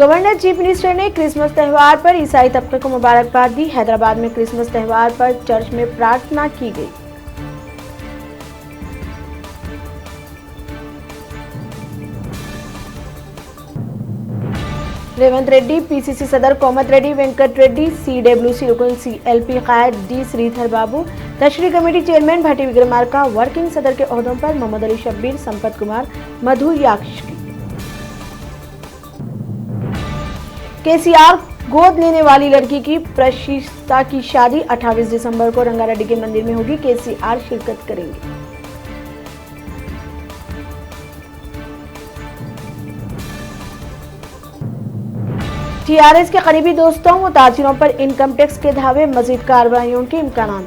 Governor chief minister ने Christmas त्यौहार पर ईसाई तबके को मुबारकबाद दी। हैदराबाद में क्रिसमस त्यौहार पर चर्च में प्रार्थना की गई। रेवंत रेड्डी, पीसीसी सदर कोमत रेड्डी, वेंकट रेड्डी, सीडब्ल्यूसी रुकन सीएलपी कायद डी श्रीधर बाबू, तशरी कमेटी चेयरमैन भट्टी विक्रमार्का, वर्किंग सदर के ओहदों पर मोहम्मद अली शब्बीर, संपत कुमार, मधु याक्षी। केसीआर गोद लेने वाली लड़की की प्रशिक्षिता की शादी 28 दिसंबर को रंगारेड्डी के मंदिर में होगी। केसीआर शिरकत करेंगे। टीआरएस के करीबी दोस्तों व ताजिरों पर इनकम टैक्स के धावे, मजीद कार्रवाइयों के इम्कान।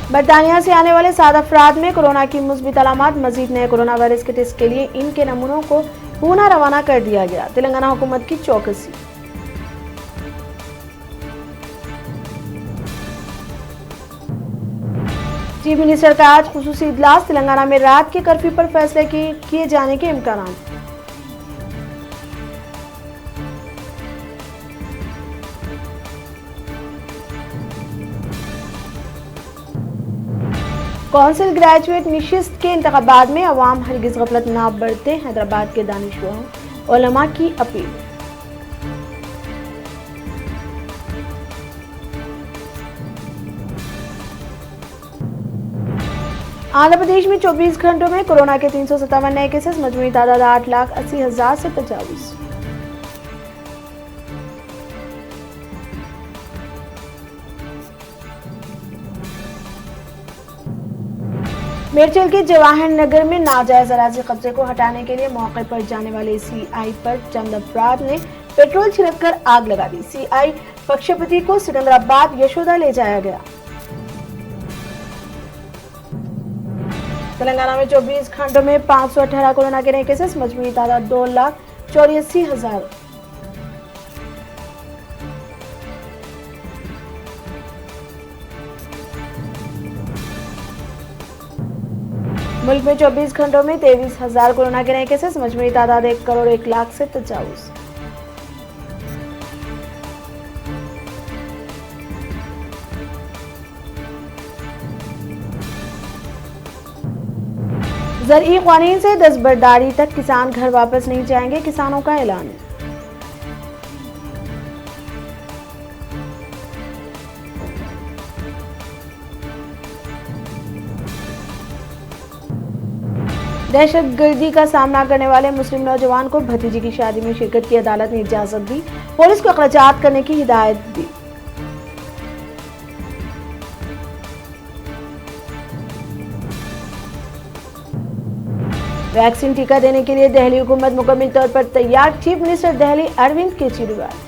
बरतानिया से आने वाले 7 अफराद में कोरोना की मुस्बित अलामत। मजीद नए कोरोना वायरस के टेस्ट के लिए इनके नमूनों को पुणे रवाना कर दिया गया। तेलंगाना हुकूमत की चौकसी। चीफ मिनिस्टर का आज खुसूसी इजलास। तेलंगाना में रात के कर्फ्यू पर फैसले किए जाने के इम्कान। कौंसिल ग्रेजुएट निशिस्त के इंतखाबात में अवाम हरगिज गफलत ना बरते। हैदराबाद के दानिशवर उलमा की अपील। आंध्र प्रदेश में 24 घंटों में कोरोना के 357 नए केसेस। मजमूई तादाद 8,80,000 से तजावुज। मेरचल के जवाहर नगर में नाजायज अराजी कब्जे को हटाने के लिए मौके पर जाने वाले सीआई पर चंद अफराद ने पेट्रोल छिड़ककर आग लगा दी। सीआई पक्षपति को सिकंदराबाद यशोदा ले जाया गया। तेलंगाना में 24 घंटों में 518 कोरोना के नए केसेस। मजमूई तादाद 2,84,000। मुल्क में 24 घंटों में 23,000 कोरोना के नए केसेस। मजमूई तादाद 1,01,00,000 से तजावुज। ज़रई क़वानीन से दस्तबरदारी तक किसान घर वापस नहीं जाएंगे। किसानों का ऐलान। दहशतगर्दी का सामना करने वाले मुस्लिम नौजवान को भतीजी की शादी में शिरकत की अदालत ने इजाजत दी। पुलिस को अखराजात करने की हिदायत दी। वैक्सीन टीका देने के लिए दिल्ली हुकूमत मुकम्मल तौर पर तैयार। Chief minister Delhi Arvind Kejriwal.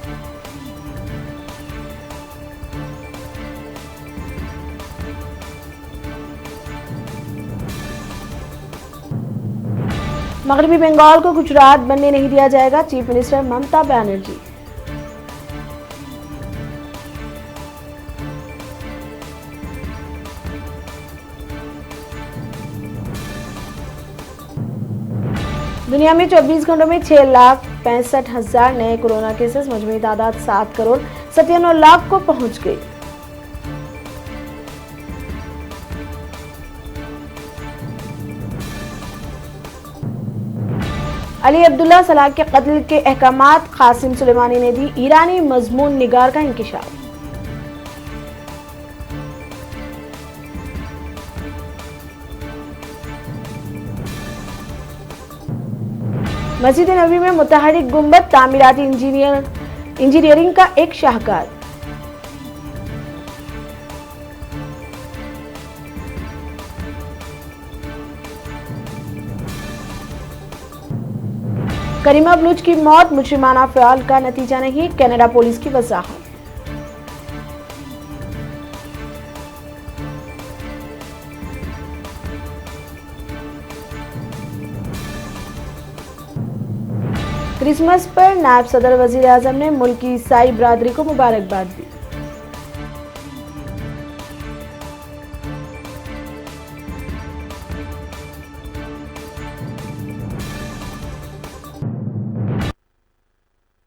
मगरबी बंगाल को गुजरात बनने नहीं दिया जाएगा। Chief minister Mamata Banerjee. दुनिया में 24 घंटों में 6,65,000 नए कोरोना केसेस। मजमूई तादाद 7,97,00,000 को पहुंच गई। अली अब्दुल्ला सलाह के कत्ल के अहकामात कासिम सुलेमानी ने दी। ईरानी मजमून निगार का इंकिशाफ। मस्जिद नबी में मुतहरिक गुंबद। तामीराती इंजीनियरिंग का एक शाहकार। करीमा बलूच की मौत मुजरिमाना फ़िआल का नतीजा नहीं। कनाडा पुलिस की वजाहत। क्रिसमस पर नायब सदर वजीर आजम ने मुल्क की ईसाई बरादरी को मुबारकबाद दी।